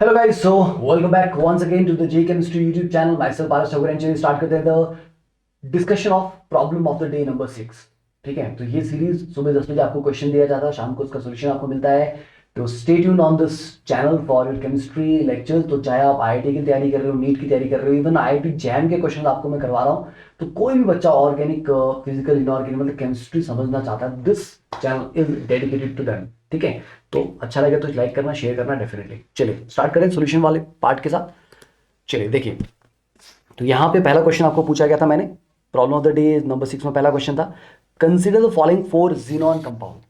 Hello guys, so welcome back once again to the J Chemistry YouTube channel. Myself Paras Thakur and चलिए start करते हैं the discussion of problem of the day number 6। ठीक है, तो ये series सुबह 10 बजे आपको क्वेश्चन दिया जाता है, शाम को उसका सोल्यूशन आपको मिलता है। तो stay tuned on this channel for your chemistry lectures. तो चाहे आप आईआईटी की तैयारी कर रहे हो, नीट की तैयारी कर रहे हो, इवन आईआईटी जैम के क्वेश्चन आपको मैं करवा रहा हूँ। तो कोई भी बच्चा ऑर्गेनिक, फिजिकल, इनऑर्गेनिक मतलब केमिस्ट्री समझना चाहता है, this channel is dedicated to them. ठीक है, तो अच्छा लगे तो लाइक करना, शेयर करना डेफिनेटली। चलिए स्टार्ट करें सॉल्यूशन वाले पार्ट के साथ। चलिए देखिए, तो यहाँ पे पहला क्वेश्चन आपको पूछा गया था मैंने, problem of the day number 6 में पहला क्वेश्चन था, consider the following 4 xenon compound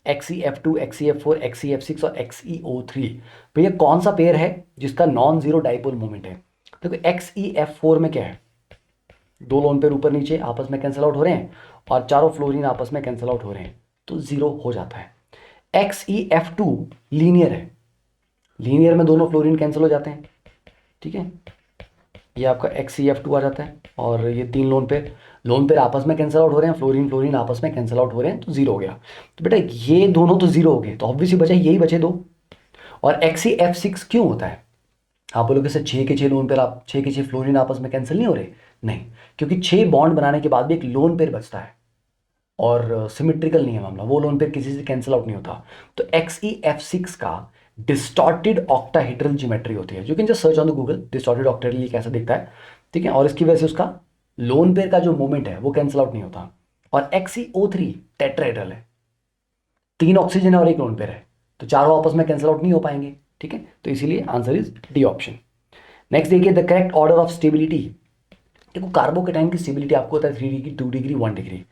XeF2, XeF4, XeF6 और XeO3। भैया कौन सा पेयर है जिसका नॉन जीरो डाइपोल मोमेंट है? देखो XeF4 में क्या है, दो लोन पेयर ऊपर नीचे आपस में कैंसिल आउट हो रहे हैं और चारों फ्लोरीन आपस में कैंसिल आउट हो रहे हैं, तो जीरो हो जाता है। XeF2 लीनियर है, लीनियर में दोनों फ्लोरीन कैंसिल हो जाते हैं। ठीक है, ये आपका XeF2 आ जाता है और ये तीन लोन पेयर आपस में कैंसिल आउट हो रहे हैं, फ्लोरीन फ्लोरीन आपस में कैंसिल आउट हो रहे हैं, तो जीरो हो गया। तो बेटा ये दोनों तो जीरो हो गए, तो ऑब्वियसली बचा यही बचे दो। और XeF6 क्यों होता है? आप बोलोगे सर 6 के 6 लोन पेयर, आप 6 के 6 फ्लोरीन आपस में कैंसिल नहीं हो रहे? नहीं, क्योंकि 6 बॉन्ड बनाने के बाद भी एक लोन पेयर बचता है और सिमेट्रिकल नहीं है मामला, वो लोन पेयर किसी से कैंसिल आउट नहीं होता। तो XeF6 का डिस्टॉर्टेड ऑक्टाहेड्रल ज्योमेट्री होती है। You can just search on the Google, distorted octahedral कैसा दिखता है। ठीक है, और इसकी वजह से उसका लोन पेयर का जो मोमेंट है वो कैंसिल आउट नहीं होता। और XeO3 टेट्राहेड्रल है, 3 ऑक्सीजन है और एक लोन पेयर है, तो चारों आपस में कैंसिल आउट नहीं हो पाएंगे। ठीक है, तो इसीलिए answer is D option. Next देखिए, the correct order of stability. देखो कार्बोकेटाइन की स्टेबिलिटी आपको होता है 3 डिग्री, 2 डिग्री, 1 डिग्री।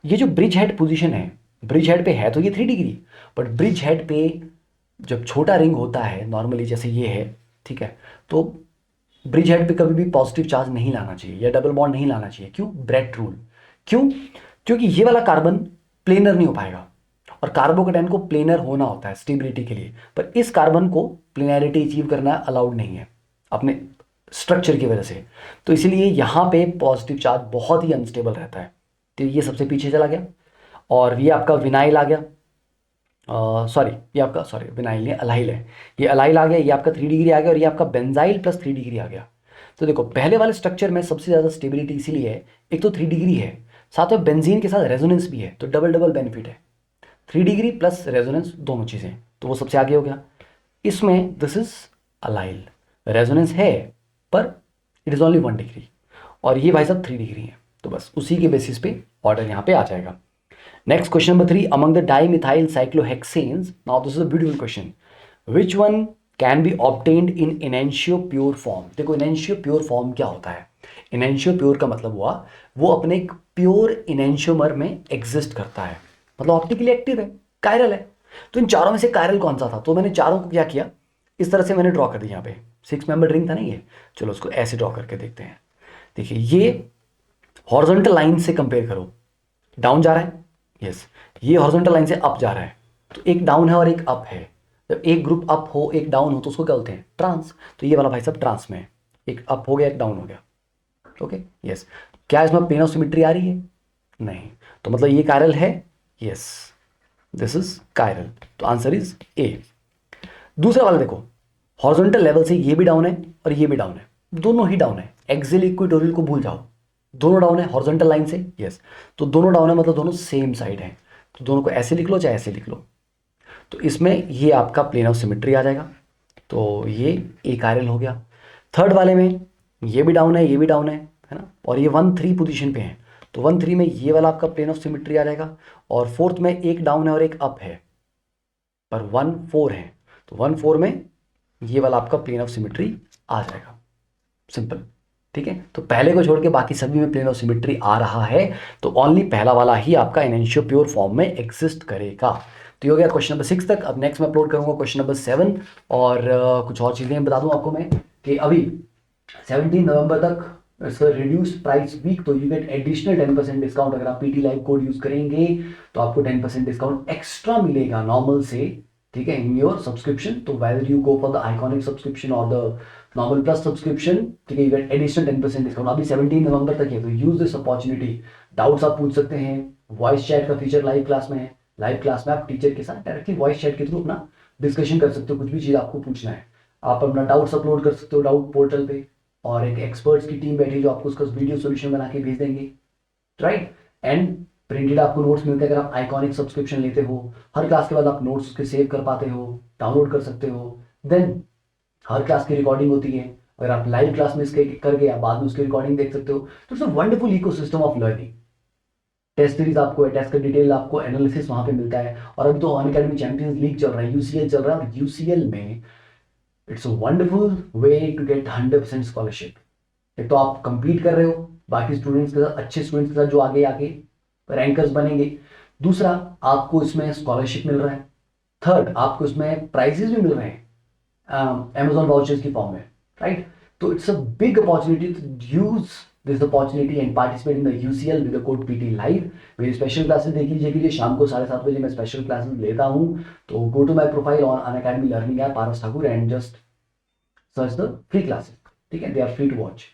ये जो ब्रिज हेड पोजीशन है, ब्रिज हेड पे है तो ये 3 डिग्री, बट ब्रिज हेड पे जब छोटा रिंग होता है नॉर्मली जैसे ये है, ठीक है, तो ब्रिज हेड पे कभी भी पॉजिटिव चार्ज नहीं लाना चाहिए या डबल बॉन्ड नहीं लाना चाहिए। क्यों? Bredt rule. क्यों? क्योंकि ये वाला कार्बन प्लेनर नहीं हो पाएगा और कार्बोकेटाइन को प्लेनर होना होता है स्टेबिलिटी के लिए, पर इस कार्बन को प्लेनरिटी अचीव करना अलाउड नहीं है अपने स्ट्रक्चर की वजह से। तो इसीलिए यहाँ पे पॉजिटिव चार्ज बहुत ही अनस्टेबल रहता है, तो ये सबसे पीछे चला गया। और ये आपका विनाइल आ गया, सॉरी ये आपका, सॉरी विनाइल नहीं, अलाइल है, ये अलाइल आ गया, ये आपका 3 डिग्री आ गया और ये आपका बेंजाइल प्लस 3 डिग्री आ गया। तो देखो पहले वाले स्ट्रक्चर में सबसे ज़्यादा स्टेबिलिटी इसीलिए है, एक तो 3 डिग्री है, साथ में बेंजीन के साथ रेजोनेंस भी है, तो डबल डबल बेनिफिट है। 3 डिग्री प्लस रेजोनेंस दोनों चीज़ें, तो वो सबसे आगे हो गया। इसमें दिस इज अलाइल, रेजोनेंस है पर इट इज़ ओनली 1 डिग्री, और ये भाई साहब 3 डिग्री है, तो बस उसी के बेसिस पे ऑर्डर यहाँ पे आ जाएगा। Next question number 3, among the dimethyl cyclohexanes, now this is a beautiful question, which one can be obtained in enantiopure form. देखो इनेंशियो प्योर फॉर्म क्या होता है? इनेंशियो प्योर का मतलब हुआ वो अपने एक प्योर इनेंशियोमर में एग्जिस्ट करता है, मतलब ऑप्टिकली एक्टिव है, कायरल है। तो इन चारों में से कायरल कौन सा था? तो मैंने चारों को क्या किया, इस तरह से मैंने ड्रॉ कर दिया। यहाँ पे 6 मेंबर रिंग था ना ये, चलो उसको ऐसे ड्रॉ करके देखते हैं। देखिए ये हॉरिजॉन्टल लाइन से कंपेयर करो, डाउन जा रहा है, यस, ये हॉरिजॉन्टल लाइन से अप जा रहा है, तो एक डाउन है और एक अप है। जब एक ग्रुप अप हो एक डाउन हो तो उसको क्या बोलते हैं? ट्रांस। तो ये वाला भाई साहब ट्रांस में है, एक अप हो गया एक डाउन हो गया। ओके यस, क्या इसमें प्लेन ऑफ सिमेट्री आ रही है? नहीं, तो मतलब ये कायरल है, यस दिस इज कायरल, तो आंसर इज ए। दूसरा वाला देखो, हॉरिजॉन्टल लेवल से ये भी डाउन है और ये भी डाउन है, दोनों ही डाउन है, एक्सियल इक्वेटोरियल को भूल जाओ, दोनों डाउन है हॉरिजॉन्टल लाइन से, यस, तो दोनों डाउन है मतलब दोनों सेम साइड है, तो दोनों को ऐसे लिख लो चाहे ऐसे लिख लो, तो इसमें ये आपका प्लेन ऑफ सिमेट्री आ जाएगा, तो ये एक आयरल हो गया। थर्ड वाले में ये भी डाउन है ये भी डाउन है ना, और ये 1-3 पोजीशन पे है, तो 1-3 में ये वाला आपका प्लेन ऑफ सिमेट्री आ जाएगा, और फोर्थ में एक डाउन है और एक अप है, पर 1-4 है, तो 1-4 में ये वाला आपका प्लेन ऑफ सिमेट्री आ जाएगा, सिंपल। ठीक है, तो पहले को छोड़ के बाकी सभी में प्लेन ऑफ सिमेट्री आ रहा है, तो ओनली पहला वाला ही आपका इनेंशियो प्योर फॉर्म में एग्जिस्ट करेगा। तो ये हो गया क्वेश्चन नंबर 6 तक। अब नेक्स्ट मैं अपलोड करूंगा क्वेश्चन नंबर 7, और कुछ और चीज़ें बता दूं आपको मैं कि अभी 17 नवंबर तक इट्स रिड्यूस प्राइस वीक, तो यू गेट एडिशनल 10% डिस्काउंट। अगर आप पीटी लाइव कोड यूज करेंगे तो आपको 10% डिस्काउंट एक्स्ट्रा मिलेगा नॉर्मल से, ठीक है, इन योर सब्सक्रिप्शन। तो whether you go for the iconic subscription और द नॉर्मल प्लस सब्सक्रिप्शन, ठीक है, यू गेट एडिशनल 10% डिस्काउंट। अभी 17 नवंबर तक है, तो यूज दिस अपॉर्चुनिटी। डाउट्स आप पूछ सकते हैं, वॉइस चैट का फीचर लाइव क्लास में है, लाइव क्लास में आप टीचर के साथ डायरेक्टली वॉइस चैट के थ्रू अपना डिस्कशन कर सकते हो, कुछ भी चीज़ आपको पूछना है। आप अपना डाउट्स अपलोड कर सकते हो डाउट पोर्टल पे, और एक एक्सपर्ट्स की टीम बैठी है जो आपको उसका वीडियो सोल्यूशन बना के भेज देंगे, राइट। एंड प्रिंटेड आपको नोट्स मिलते हैं अगर आप आइकॉनिक सब्सक्रिप्शन लेते हो। हर क्लास के बाद आप नोट्स उसके सेव कर पाते हो, डाउनलोड कर सकते हो। देन हर क्लास की रिकॉर्डिंग होती है, अगर आप लाइव क्लास मिस कर गए आप बाद में उसकी रिकॉर्डिंग देख सकते हो। तो it's a wonderful ecosystem of learning. Test series आपको है, टेस्ट का डिटेल आपको एनालिसिस वहां पे मिलता है। और अभी तो अनअकैडमी चैंपियंस लीग चल रहा है, यूसीएल चल रहा है, और यूसीएल में it's a wonderful way to get 100% scholarship. एक तो आप कंपीट कर रहे हो बाकी स्टूडेंट्स के साथ, अच्छे स्टूडेंट्स के साथ जो आगे आगे रैंकर्स बनेंगे। दूसरा, आपको इसमें स्कॉलरशिप मिल रहा है। थर्ड, आपको इसमें प्राइजेस भी मिल रहे हैं Amazon वाउचर्स की फॉर्म में, राइट। तो it's a big opportunity to use this opportunity and participate in the UCL with the code PT live. मेरी स्पेशल क्लासेस देख लीजिए के लिए शाम को 7:30 बजे मैं स्पेशल क्लासेस लेता हूँ। तो go to my profile on Unacademy learning app Paras Thakur and just search the free classes, ठीक है, they are free to watch.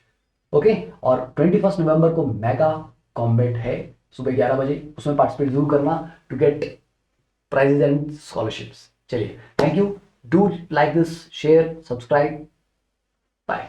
Okay, और 21 नवंबर को मेगा कॉम्बैट है सुबह 11 बजे, उसमें पार्टिसिपेट जरूर करना to get prizes and scholarships. चलिए, thank you, do like this, share, subscribe, bye.